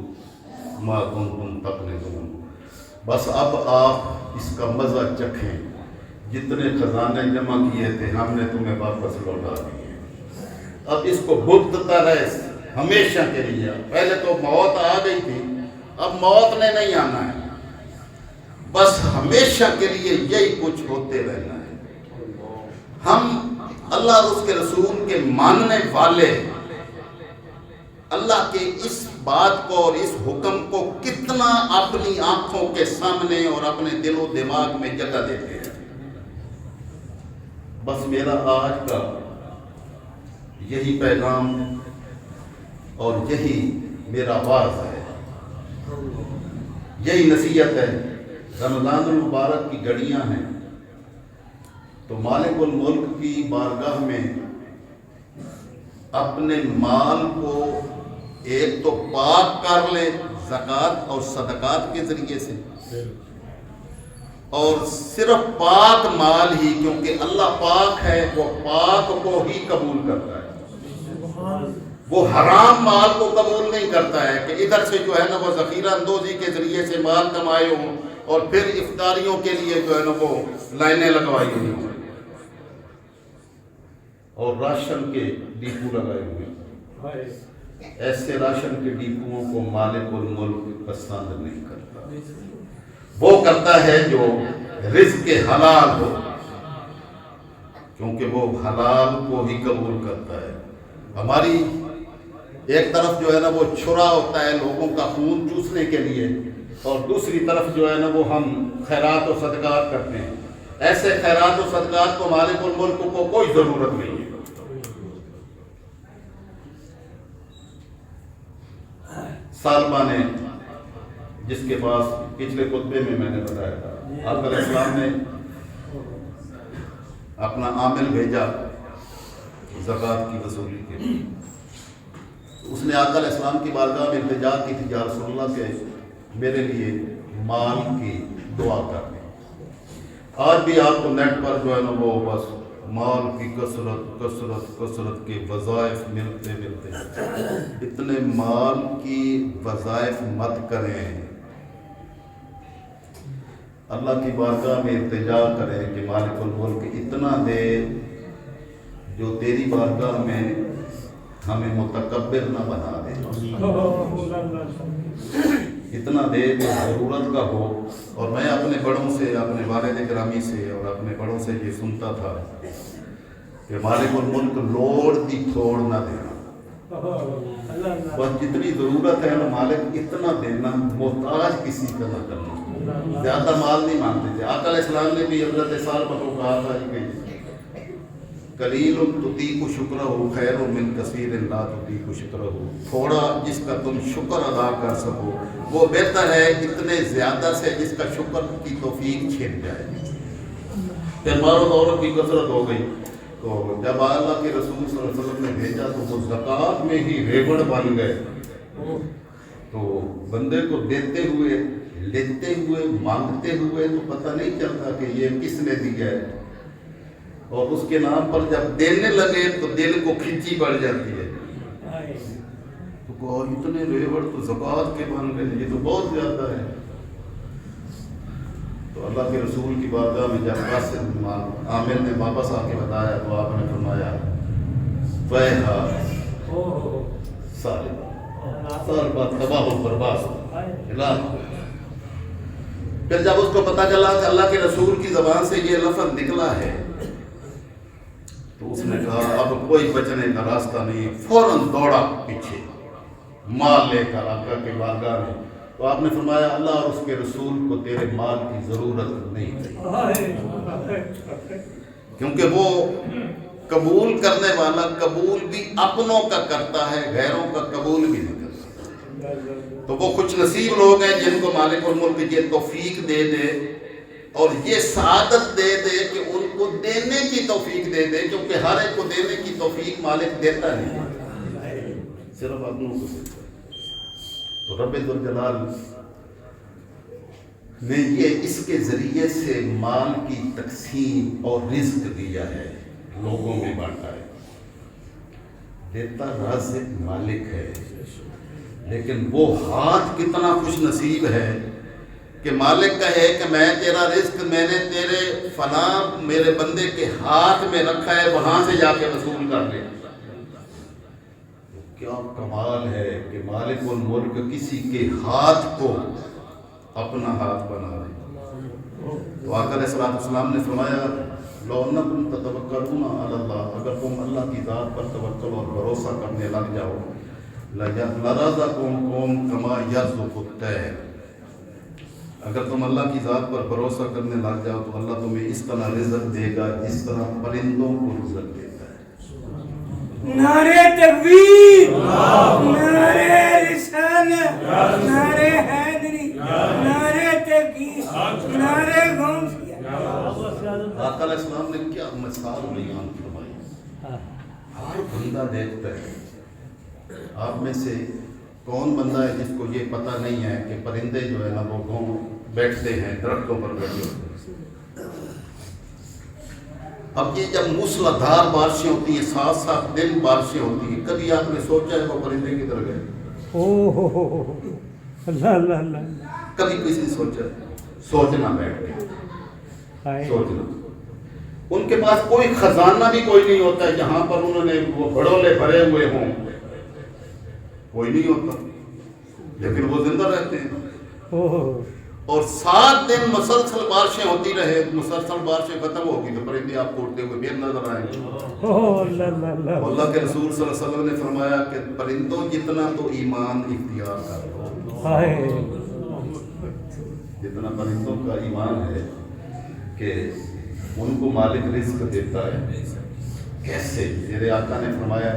مَا كُنتُم تَكْنِزُونَ، بس اب آپ اس کا مزہ چکھیں، جتنے خزانے جمع کیے تھے ہم نے تمہیں واپس لوٹا دیے، اب اس کو بھگتتا رہے ہمیشہ کے لیے۔ پہلے تو موت آ گئی تھی، اب موت نے نہیں آنا ہے، بس ہمیشہ کے لیے یہی کچھ ہوتے رہنا ہے۔ ہم اللہ اور اس کے رسول کے ماننے والے اللہ کے اس بات کو اور اس حکم کو کتنا اپنی آنکھوں کے سامنے اور اپنے دل و دماغ میں جگہ دیتے ہیں۔ بس میرا آج کا یہی پیغام اور یہی میرا واعظ ہے، یہی نصیحت ہے۔ رمضان المبارک کی گھڑیاں ہیں تو مالک الملک کی بارگاہ میں اپنے مال کو ایک تو پاک کر لے زکوٰۃ اور صدقات کے ذریعے سے، اور صرف پاک مال ہی، کیونکہ اللہ پاک ہے، وہ پاک کو ہی قبول کرتا ہے، وہ حرام مال کو قبول نہیں کرتا ہے کہ ادھر سے جو ہے نا وہ ذخیرہ اندوزی کے ذریعے سے مال کمائے ہوں اور پھر افطاریوں کے لیے جو ہے نا وہ لائنیں لگوائی ہوئی ہوں اور راشن کے ڈپو لگائے ہوئے ہیں۔ ایسے راشن کے ڈپوؤں کو مالک الملک پسند نہیں کرتا، وہ کرتا ہے جو رزق حلال ہو، کیونکہ وہ حلال کو ہی قبول کرتا ہے۔ ہماری ایک طرف جو ہے نا وہ چھرا ہوتا ہے لوگوں کا خون چوسنے کے لیے، اور دوسری طرف جو ہے نا وہ ہم خیرات و صدقات کرتے ہیں۔ ایسے خیرات و صدقات کو مالک الملک کو کوئی ضرورت نہیں ہے۔ سالمہ نے، جس کے پاس پچھلے خطبے میں نے بتایا تھا، آقا علیہ السلام نے اپنا عامل بھیجا زکوٰۃ کی وصولی کے لیے، اس نے آقا علیہ السلام کی بارگاہ میں التجا کی تھی، یا رسول اللہ کے میرے لیے مال کی دعا کر دیں۔ آج بھی آپ کو نیٹ پر جو ہے نا وہ بس مال کی کثرت کے وظائف ملتے اتنے مال کی وظائف مت کریں، اللہ کی بارگاہ میں التجا کریں کہ مالک الملک اتنا دے جو تیری بارگاہ میں ہمیں متکبر نہ بنا دے، اتنا دے جو ضرورت کا ہو۔ اور میں اپنے بڑوں سے، اپنے والد گرامی سے اور اپنے بڑوں سے یہ سنتا تھا کہ مالک الملک لوڑ دی تھوڑ نہ دینا، بس جتنی ضرورت ہے نا مالک اتنا دینا، محتاج کسی کا نہ کرنا، زیادہ مال نہیں مانتے تھے۔ آقا علیہ السلام نے بھی حضرت سالمہ کو کہا تھا کہ قلیل تطیق شکرہ خیر من کثیر لا تطیق شکرہ، تھوڑا جس کا تم شکر ادا کر سکو وہ بہتر ہے اتنے زیادہ سے جس کا شکر کی توفیق چھن جائے۔ پھر مال و دولت کی کثرت ہو گئی تو جب اللہ کے رسول صلی اللہ علیہ وسلم نے بھیجا تو وہ زکوٰۃ میں ہی ریوڑ بن گئے، تو بندے کو دیتے ہوئے، لیتے ہوئے، مانگتے ہوئے تو پتہ نہیں چلتا کہ یہ کس نے دیا ہے، اور اس کے نام پر جب دینے لگے تو دل کو کھنچی بڑھ جاتی ہے، تو اتنے ریوڑ تو زکوٰۃ کے بن گئے، یہ تو بہت زیادہ ہے۔ تو اللہ کے رسول کی بارگاہ میں جب قاسم عامر نے واپس آ کے بتایا تو آپ نے فرمایا فیہا سالمہ تباہ و برباد۔ پھر جب اس کو پتہ چلا کہ اللہ کے رسول کی زبان سے یہ لفظ نکلا ہے تو اس نے کہا اب کوئی بچنے کا راستہ نہیں، فوراً دوڑا پیچھے مال لے کر آقا کے بارگاہ میں۔ تو آپ نے فرمایا اللہ اور اس کے رسول کو تیرے مال کی ضرورت نہیں تھی، کیونکہ وہ قبول کرنے والا قبول بھی اپنوں کا کرتا ہے، غیروں کا قبول بھی نہیں کرتا۔ تو وہ خوش نصیب لوگ ہیں جن کو مالک الملک یہ توفیق دے دے اور یہ سعادت دے دے کہ ان کو دینے کی توفیق دے دے، کیونکہ ہر ایک کو دینے کی توفیق مالک دیتا نہیں، صرف اپنوں کو دیتا ہے۔ تو رب ذوالجلال نے یہ اس کے ذریعے سے مال کی تقسیم اور رزق دیا ہے، لوگوں میں بانٹا ہے۔ دیتا رازق مالک ہے، لیکن وہ ہاتھ کتنا خوش نصیب ہے کہ مالک کہے کہ میں تیرا رزق میں نے تیرے فلاں میرے بندے کے ہاتھ میں رکھا ہے، وہاں سے جا کے وصول کر لے۔ کیا کمال ہے کہ مالک الملک کسی کے ہاتھ کو اپنا ہاتھ بنا دے۔ تو آقا علیہ السلام نے فرمایا لو انکم تتوکلون علی اللہ، اگر تم اللہ کی ذات پر توکل اور بھروسہ کرنے لگ جاؤ، لرزقکم کما یرزق الطیر، اگر تم اللہ کی ذات پر بھروسہ کرنے لگ جاؤ تو اللہ تمہیں اس طرح رزق دے گا جس طرح پرندوں کو رزق دیتا ہے۔ نعرے تکبیر، نعرے رسالت، نعرے حیدری، نعرے تحقیق، نعرے غوثیہ۔ آقا علیہ السلام نے کیا مثال بیان فرمائی۔ ہر بندہ دیکھتا ہے، آپ میں سے کون بندہ ہے جس کو یہ پتہ نہیں ہے کہ پرندے جو ہے نا وہ گھوم بیٹھتے ہیں، درختوں پر بیٹھے ہوتے ہیں۔ اب یہ جب موسلادھار بارشیں ہوتی ہیں، 7 دن بارشیں ہوتی ہیں، کبھی آپ نے سوچا ہے وہ پرندے کدھر گئے؟ اللہ اللہ اللہ، کبھی کسی نے سوچا؟ سوچنا بیٹھ کے سوچنا۔ ان کے پاس کوئی خزانہ بھی کوئی نہیں ہوتا ہے جہاں پر انہوں نے وہ بڑولے بھرے ہوئے ہوں، کوئی نہیں ہوتا، لیکن وہ زندہ رہتے ہیں۔ اور 7 دن مسلسل بارشیں ہوتی رہے، مسلسل بارشیں ختم ہوگی تو پرندے آپ کو اڑتے ہوئے پھر نظر آئیں گے۔ اللہ کے رسول صلی اللہ علیہ وسلم نے فرمایا کہ پرندوں جتنا تو ایمان اختیار کر لو، جتنا پرندوں کا ایمان ہے کہ ان کو مالک رزق دیتا ہے۔ کیسے؟ میرے آقا نے فرمایا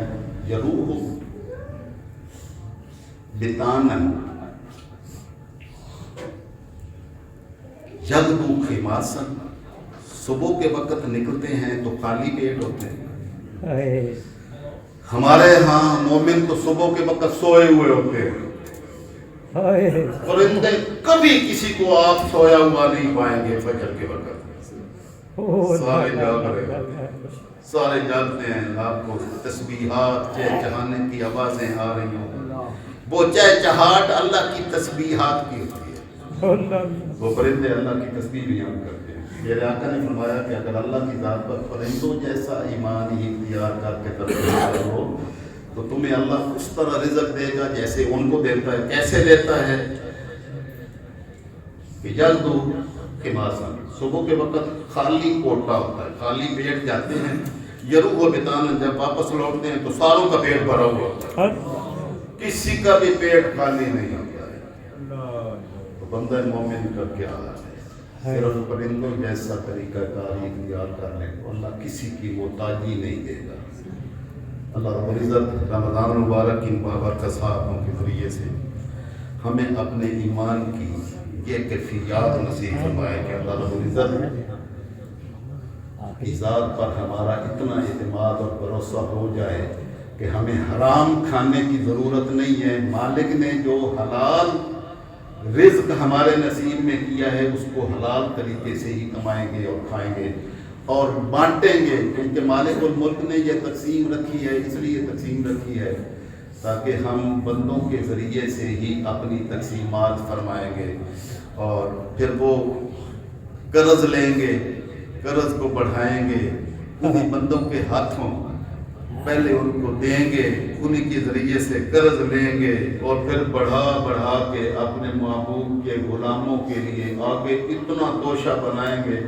یروح بطانن یغدو خماسن، صبح کے وقت نکلتے ہیں تو خالی پیٹ ہوتے ہیں۔ ہمارے ہاں مومن تو صبح کے وقت سوئے ہوئے ہوتے ہیں، پرندے کبھی کسی کو آپ سویا ہوا نہیں پائیں گے۔ فجر کے وقت سارے جاگ رہے ہیں، سارے جاگتے ہیں، آپ کو تسبیحات چہچہانے کی آوازیں آ رہی ہوں، وہ چہچہاٹ اللہ کی تسبیحات کی ہوتی ہے، وہ پرندے اللہ کی تسبیح بیان کرتے ہیں۔ میرے آقا نے فرمایا کہ اگر اللہ کی ذات پر پرندوں جیسا ایمان ہی اختیار کر کے تربیت کرو تو تمہیں اللہ اس طرح رزق دے گا جیسے ان کو دیتا ہے۔ کیسے دیتا ہے؟ کہ یغدو خماسن، صبح کے وقت خالی کوٹا ہوتا ہے، خالی پیٹ جاتے ہیں، یروح بطانن، جب واپس لوٹتے ہیں تو ساروں کا پیٹ بھرا ہوا ہوتا ہے، کسی کا بھی پیٹ خالی نہیں ہوتا ہے۔ تو بندہ مومن کا کیا حال ہے؟ صرف پرندوں جیسا طریقہ کار اختیار کر لیں تو اللہ کسی کی محتاجی نہیں دے گا۔ اللہ رب العزت رمضان المبارک کی بابرکت صحابوں کے ذریعے سے ہمیں اپنے ایمان کی یہ کیفیات نصیب فرمائے کہ اللہ رب العزت کی ذات پر ہمارا اتنا اعتماد اور بھروسہ ہو جائے کہ ہمیں حرام کھانے کی ضرورت نہیں ہے۔ مالک نے جو حلال رزق ہمارے نصیب میں کیا ہے اس کو حلال طریقے سے ہی کمائیں گے اور کھائیں گے اور بانٹیں گے، کیونکہ مالک الملک نے یہ تقسیم رکھی ہے، اس لیے تقسیم رکھی ہے تاکہ ہم بندوں کے ذریعے سے ہی اپنی تقسیمات فرمائیں گے، اور پھر وہ قرض لیں گے، قرض کو بڑھائیں گے، انہیں بندوں کے ہاتھوں پہلے ان کو دیں گے، انہیں کے ذریعے سے قرض لیں گے اور پھر بڑھا بڑھا کے اپنے محبوب کے غلاموں کے لیے آگے اتنا توشہ بنائیں گے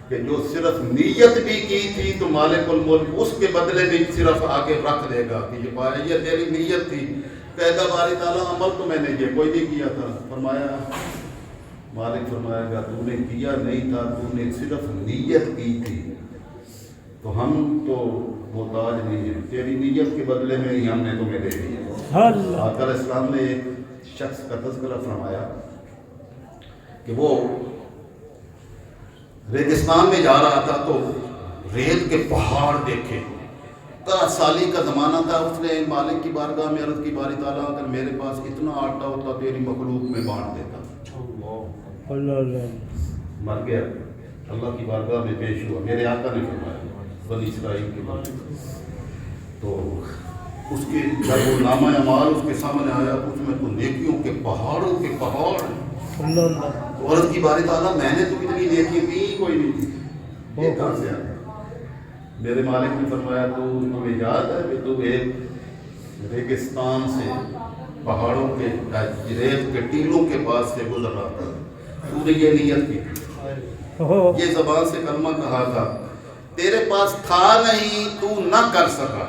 کہ جو صرف نیت بھی کی تھی تو مالک الملک اس کے بدلے بھی صرف آگے رکھ دے گا کہ یہ تیری نیت تھی، کہے گا باری تعالیٰ عمل تو میں نے یہ کوئی نہیں کیا تھا۔ فرمایا مالک فرمائے گا تو نے کیا نہیں تھا، تو نے صرف نیت کی تھی، تو ہم تو محتاج نہیں ہیں، تیری نیت کے بدلے میں ہی ہم نے تمہیں دے دیا۔ آقا علیہ السلام نے ایک شخص کا تذکرہ فرمایا کہ وہ ریگستان میں جا رہا تھا تو ریت کے پہاڑ دیکھے، 10 سالی کا زمانہ تھا، اس نے مالک کی بارگاہ میں عرض کی باری تعالیٰ اگر میرے پاس اتنا آٹا ہوتا تیری مخلوق میں بانٹ دیتا۔ اللہ اللہ مر گیا, اللہ کی بارگاہ میں پیش ہوا, میرے آقا نے فرمایا بنی اسرائیل کے بارے میں, تو اس کے جب وہ نامہ اعمال اس کے سامنے آیا اس میں تو نیکیوں کے پہاڑوں کے پہاڑ ہیں. اللہ اللہ تو عرض کی باری تعالیٰ میں نے تو اتنی نیکی کی کوئی نہیں تھی, یہ کہاں سے آیا؟ میرے مالک نے فرمایا تو تمہیں یاد ہے کہ تو ایک ریگستان سے پہاڑوں کے ریت کے ٹیلوں کے پاس سے گزر رہا تھا, تو نے یہ نیت کی تھی, یہ زبان سے کلمہ کہا تھا, تیرے پاس تھا نہیں تو نہ کر سکا,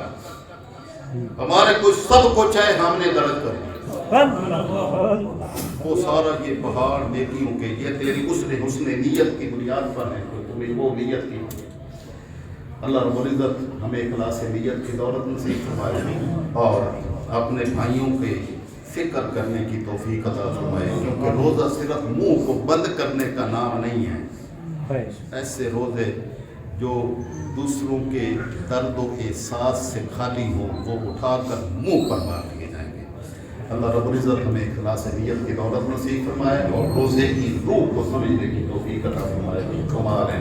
ہمارے کچھ سب کچھ ہے ہم نے درج کر دیا, وہ سارا یہ پہاڑ نیکیوں کے یہ تیری حسن نیت کی بنیاد پر ہے, تو تمہیں وہ نیت کی. اللہ رب العزت ہمیں اخلاص نیت کی دولت نصیب فرمائے اور اپنے بھائیوں کے فکر کرنے کی توفیق عطا فرمائے, کیونکہ روزہ صرف منہ کو بند کرنے کا نام نہیں ہے. ایسے روزے جو دوسروں کے درد و احساس سے خالی ہوں وہ اٹھا کر منہ پر مار دیے جائیں گے. اللہ رب العزت ہمیں اخلاص نیت کی دولت نصیب فرمائے اور روزے کی روح کو سمجھنے کی توفیق عطا فرمائے. کمال ہے.